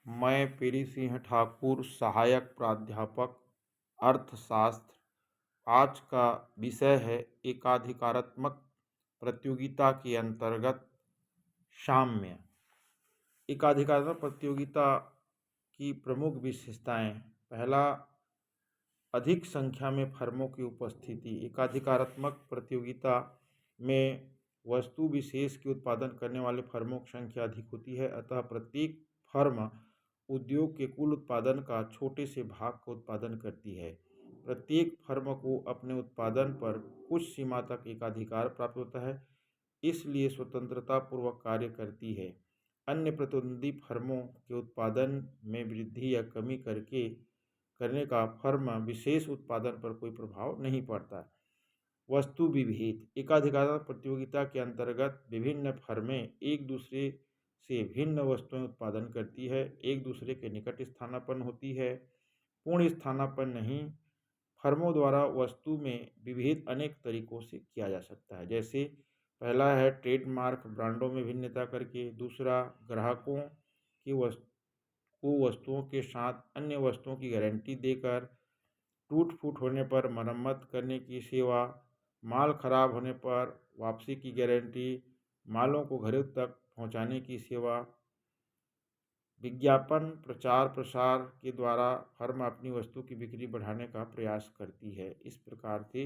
मैं पीरी सिंह ठाकुर, सहायक प्राध्यापक, अर्थशास्त्र। आज का विषय है एकाधिकारात्मक प्रतियोगिता के अंतर्गत साम्य। एकाधिकारात्मक प्रतियोगिता की प्रमुख विशेषताएं। पहला, अधिक संख्या में फर्मों की उपस्थिति। एकाधिकारात्मक प्रतियोगिता में वस्तु विशेष के उत्पादन करने वाले फर्मों की संख्या अधिक होती है, अतः प्रत्येक फर्म उद्योग के कुल उत्पादन का छोटे से भाग का उत्पादन करती है। प्रत्येक फर्म को अपने उत्पादन पर कुछ सीमा तक एकाधिकार प्राप्त होता है, इसलिए स्वतंत्रता पूर्वक कार्य करती है। अन्य प्रतिद्वंदी फर्मों के उत्पादन में वृद्धि या कमी करने का फर्म विशेष उत्पादन पर कोई प्रभाव नहीं पड़ता। वस्तु विभेद। एकाधिकार प्रतियोगिता के अंतर्गत विभिन्न फर्में एक दूसरे से भिन्न वस्तुएं उत्पादन करती है, एक दूसरे के निकट स्थानापन्न होती है। पूर्ण स्थानापन्न नहीं। फर्मों द्वारा वस्तु में विभेद अनेक तरीकों से किया जा सकता है, जैसे पहला है ट्रेडमार्क, ब्रांडों में भिन्नता करके। दूसरा, ग्राहकों की वस्तुओं के साथ अन्य वस्तुओं की गारंटी देकर। टूट फूट होने पर मरम्मत करने की सेवा। माल खराब होने पर वापसी की गारंटी। मालों को घरों तक पहुंचाने की सेवा। विज्ञापन, प्रचार प्रसार के द्वारा फर्म अपनी वस्तु की बिक्री बढ़ाने का प्रयास करती है। इस प्रकार से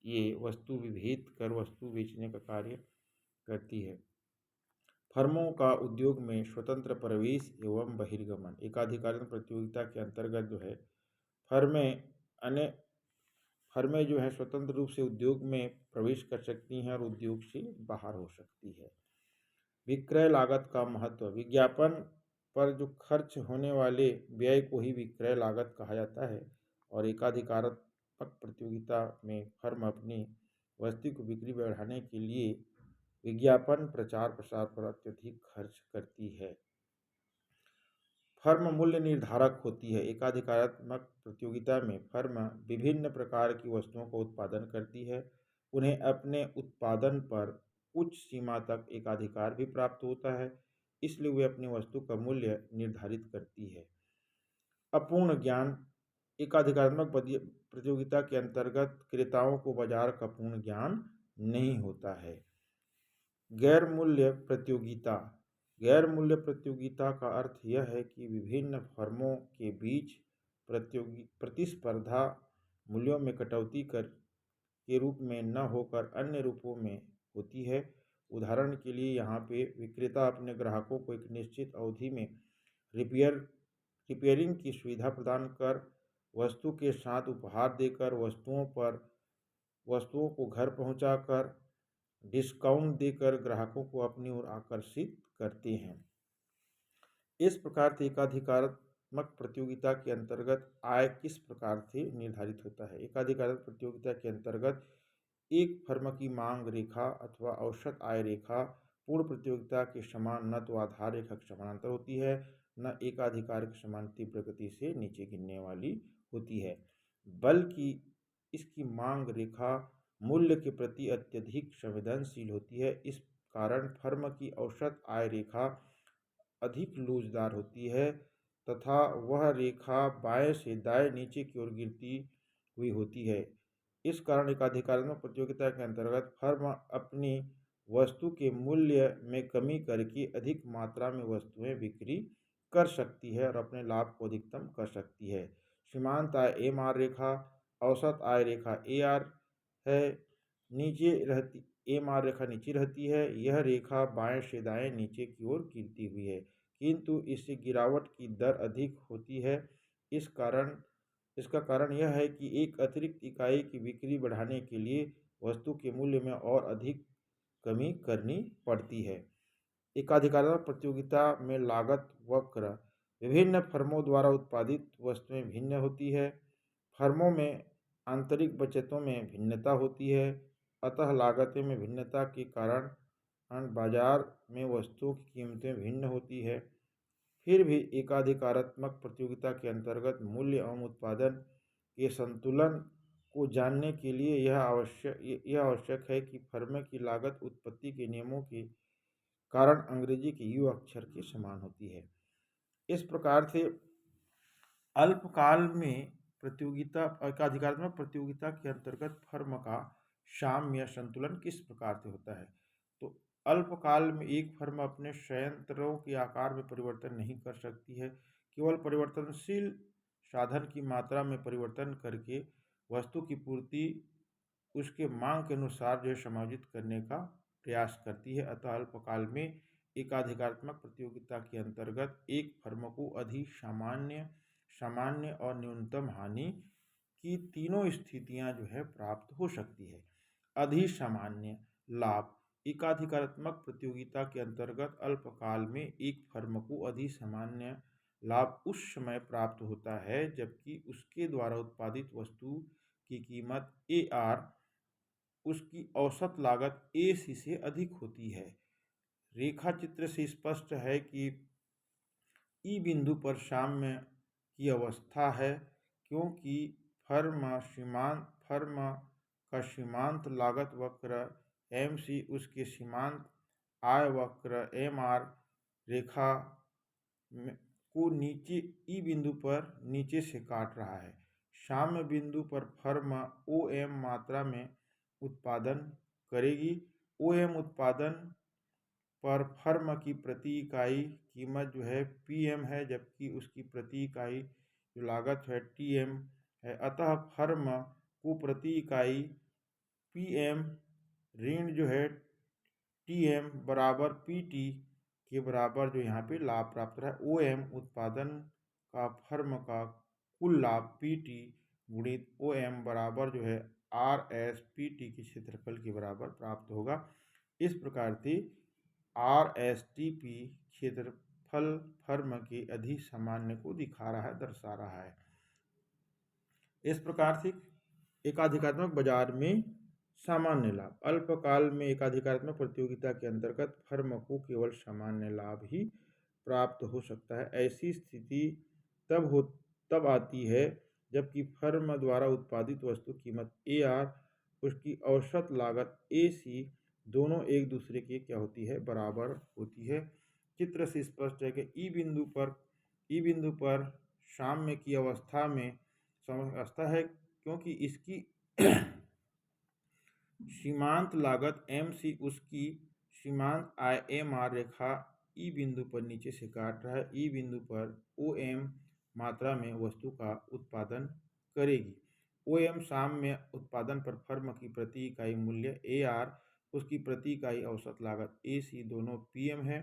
ये वस्तु विभेद कर वस्तु बेचने का कार्य करती है। फर्मों का उद्योग में स्वतंत्र प्रवेश एवं बहिर्गमन। एकाधिकार प्रतियोगिता के अंतर्गत फर्में जो है स्वतंत्र रूप से उद्योग में प्रवेश कर सकती हैं और उद्योग से बाहर हो सकती है। विक्रय लागत का महत्व। विज्ञापन पर जो खर्च होने वाले व्यय को ही विक्रय लागत कहा जाता है, और एकाधिकारात्मक प्रतियोगिता में फर्म अपनी वस्तु को बिक्री बढ़ाने के लिए विज्ञापन, प्रचार प्रसार पर अत्यधिक खर्च करती है। फर्म मूल्य निर्धारक होती है। एकाधिकारात्मक प्रतियोगिता में फर्म विभिन्न प्रकार की वस्तुओं का उत्पादन करती है। उन्हें अपने उत्पादन पर कुछ सीमा तक एकाधिकार भी प्राप्त होता है, इसलिए वे अपनी वस्तु का मूल्य निर्धारित करती है। अपूर्ण ज्ञान। एकाधिकारात्मक प्रतियोगिता के अंतर्गत क्रेताओं को बाजार का पूर्ण ज्ञान नहीं होता है। गैर मूल्य प्रतियोगिता। गैर मूल्य प्रतियोगिता का अर्थ यह है कि विभिन्न फर्मों के बीच प्रतिस्पर्धा मूल्यों में कटौती के रूप में न होकर अन्य रूपों में होती है। उदाहरण के लिए यहाँ पे विक्रेता अपने ग्राहकों को एक निश्चित अवधि में रिपेयरिंग की सुविधा प्रदान कर, वस्तु के साथ उपहार देकर, वस्तुओं को घर पहुँचाकर, डिस्काउंट देकर ग्राहकों को अपनी ओर आकर्षित करते हैं। इस प्रकार से एकाधिकारात्मक प्रतियोगिता के अंतर्गत आय किस प्रकार से निर्धारित होता है। एकाधिकारात्मक प्रतियोगिता के अंतर्गत एक फर्म की मांग रेखा अथवा औसत आय रेखा पूर्ण प्रतियोगिता के समान न तो आधार रेखा के समानांतर होती है, न एकाधिकार के समान तीव्र गति से नीचे गिरने वाली होती है, बल्कि इसकी मांग रेखा मूल्य के प्रति अत्यधिक संवेदनशील होती है। इस कारण फर्म की औसत आय रेखा अधिक लूजदार होती है तथा वह रेखा बाएं से दाएं नीचे की ओर गिरती हुई होती है। इस कारण एकाधिकारात्मक प्रतियोगिता के अंतर्गत फर्म अपनी वस्तु के मूल्य में कमी करके अधिक मात्रा में वस्तुएं बिक्री कर सकती है और अपने लाभ को अधिकतम कर सकती है। सीमांत आय एम.आर रेखा, औसत आय रेखा ए.आर है, एम.आर रेखा नीचे रहती है। यह रेखा बाएं से दाएं नीचे की ओर गिरती हुई है, किंतु इससे गिरावट की दर अधिक होती है। इसका कारण यह है कि एक अतिरिक्त इकाई की बिक्री बढ़ाने के लिए वस्तु के मूल्य में और अधिक कमी करनी पड़ती है। एकाधिकारात्मक प्रतियोगिता में लागत वक्र। विभिन्न फर्मों द्वारा उत्पादित वस्तुएं भिन्न होती है। फर्मों में आंतरिक बचतों में भिन्नता होती है, अतः लागतें में भिन्नता के कारण बाजार में वस्तुओं की कीमतें भिन्न होती है। फिर भी एकाधिकारात्मक प्रतियोगिता के अंतर्गत मूल्य एवं उत्पादन के संतुलन को जानने के लिए यह आवश्यक है कि फर्म की लागत उत्पत्ति के नियमों के कारण अंग्रेजी के यू अक्षर के समान होती है। इस प्रकार से अल्पकाल में प्रतियोगिता एकाधिकारात्मक प्रतियोगिता के अंतर्गत फर्म का साम्य संतुलन किस प्रकार से होता है? तो अल्पकाल में एक फर्म अपने संयंत्रों के आकार में परिवर्तन नहीं कर सकती है। केवल परिवर्तनशील साधन की मात्रा में परिवर्तन करके वस्तु की पूर्ति उसके मांग के अनुसार जो है समायोजित करने का प्रयास करती है। अतः अल्पकाल में एकाधिकारात्मक प्रतियोगिता के अंतर्गत एक फर्म को अधिसामान्य, सामान्य और न्यूनतम हानि की तीनों स्थितियां जो है प्राप्त हो सकती है। अधिसामान्य लाभ एकाधिकारात्मक प्रतियोगिता के अंतर्गत अल्पकाल में एक फर्म को अधिसामान्य लाभ उस समय प्राप्त होता है जबकि उसके द्वारा उत्पादित वस्तु की कीमत ए आर उसकी औसत लागत ए सी से अधिक होती है। रेखा चित्र से स्पष्ट है कि ई बिंदु पर साम्य की अवस्था है क्योंकि फर्म का सीमांत लागत वक्र एम सी उसके सीमांत आय वक्र एम आर रेखा को नीचे ई बिंदु पर नीचे से काट रहा है। साम्य बिंदु पर फर्म ओ एम मात्रा में उत्पादन करेगी। ओ एम उत्पादन पर फर्म की प्रति इकाई कीमत जो है पी एम है जबकि उसकी प्रति इकाई जो लागत है टी एम है। अतः फर्म को प्रति इकाई पी एम ऋण जो है टी एम बराबर पी टी के बराबर जो यहाँ पे लाभ प्राप्त रहा है। ओ एम उत्पादन का फर्म का कुल लाभ पी टी गुणित ओ एम बराबर जो है आर एस पी टी के क्षेत्रफल के बराबर प्राप्त होगा। इस प्रकार से आर एस टी पी क्षेत्रफल फर्म के अधिसामान्य को दिखा रहा है, दर्शा रहा है। इस प्रकार से एकाधिकारात्मक बाजार में सामान्य लाभ अल्पकाल में एकाधिकारात्मक प्रतियोगिता के अंतर्गत फर्म को केवल सामान्य लाभ ही प्राप्त हो सकता है। ऐसी स्थिति तब आती है जबकि फर्म द्वारा उत्पादित वस्तु कीमत ए आर उसकी औसत लागत ए सी दोनों एक दूसरे के क्या होती है, बराबर होती है। चित्र से स्पष्ट है कि ई बिंदु पर साम्य की अवस्था में समवस्था है क्योंकि इसकी सीमांत लागत एम सी उसकी सीमांत आय एम आर रेखा ई बिंदु पर नीचे से काट रहा है। ई बिंदु पर ओ एम मात्रा में वस्तु का उत्पादन करेगी। ओ एम साम्य उत्पादन पर फर्म की प्रति इकाई मूल्य ए आर उसकी प्रति इकाई औसत लागत ए सी दोनों पी एम है।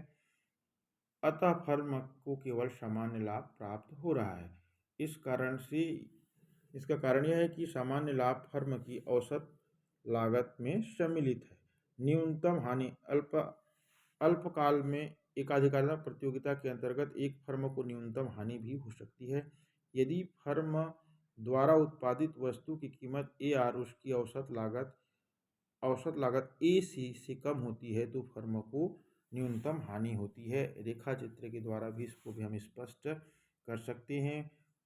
अतः फर्म को केवल सामान्य लाभ प्राप्त हो रहा है। इसका कारण यह है कि सामान्य लाभ फर्म की औसत लागत में सम्मिलित है। न्यूनतम हानि अल्पकाल में एकाधिकारात्मक प्रतियोगिता के अंतर्गत एक फर्म को न्यूनतम हानि भी हो सकती है। यदि फर्म द्वारा उत्पादित वस्तु की कीमत ए आर उसकी औसत लागत ए सी से कम होती है तो फर्म को न्यूनतम हानि होती है। रेखा चित्र के द्वारा भी इसको भी हम स्पष्ट कर सकते हैं।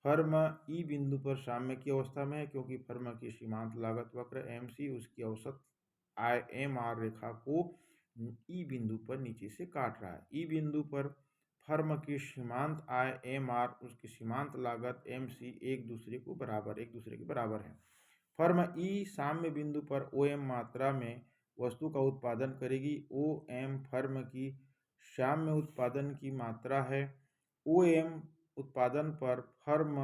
फर्म ई बिंदु पर साम्य की अवस्था में है क्योंकि फर्म की सीमांत लागत वक्र एम सी उसकी औसत आय एम आर रेखा को ई बिंदु पर नीचे से काट रहा है। ई बिंदु पर फर्म की सीमांत आय एम आर उसकी सीमांत लागत एम सी एक दूसरे के बराबर है। फर्म ई साम्य बिंदु पर ओ एम मात्रा में वस्तु का उत्पादन करेगी। ओ एम फर्म की साम्य उत्पादन की मात्रा है। ओ एम उत्पादन पर फर्म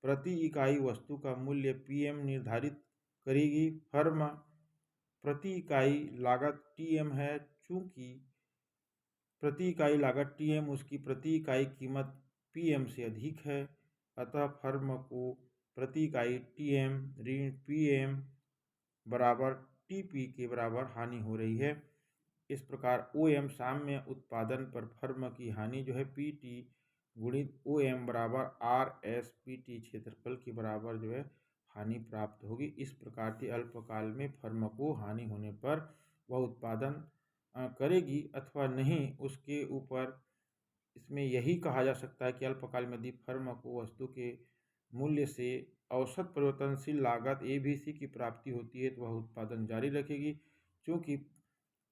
प्रति इकाई वस्तु का मूल्य पी एम निर्धारित करेगी। फर्म प्रति इकाई लागत टी एम है। चूंकि प्रति इकाई लागत टी एम उसकी प्रति इकाई कीमत पी एम से अधिक है अतः फर्म को प्रति इकाई टी एम ऋण पी एम बराबर टी पी के बराबर हानि हो रही है। इस प्रकार ओ एम साम्य उत्पादन पर फर्म की हानि जो है पी टी गुणित ओ एम बराबर आर एस पी टी क्षेत्रफल के बराबर जो है हानि प्राप्त होगी। इस प्रकार से अल्पकाल में फर्म को हानि होने पर वह उत्पादन करेगी अथवा नहीं उसके ऊपर इसमें यही कहा जा सकता है कि अल्पकाल में यदि फर्म को वस्तु के मूल्य से औसत परिवर्तनशील लागत ए बी सी की प्राप्ति होती है तो वह उत्पादन जारी रखेगी। चूँकि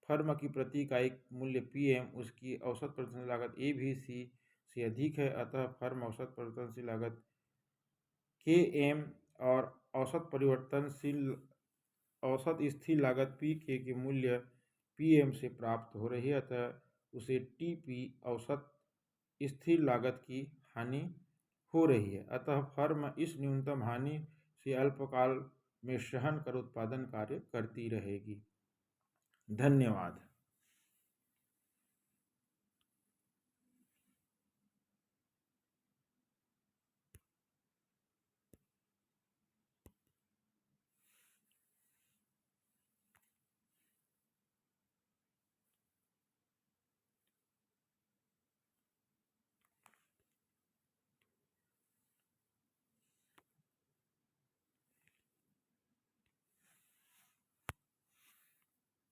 फर्म की प्रति इकाई मूल्य पी एम उसकी औसत परिवर्तनशील लागत ए बी सी से अधिक है, अतः फर्म औसत परिवर्तनशील लागत Km और औसत स्थिर लागत Pk के मूल्य Pm से प्राप्त हो रही है, अतः उसे Tp औसत स्थिर लागत की हानि हो रही है। अतः फर्म इस न्यूनतम हानि से अल्पकाल में सहन कर उत्पादन कार्य करती रहेगी। धन्यवाद।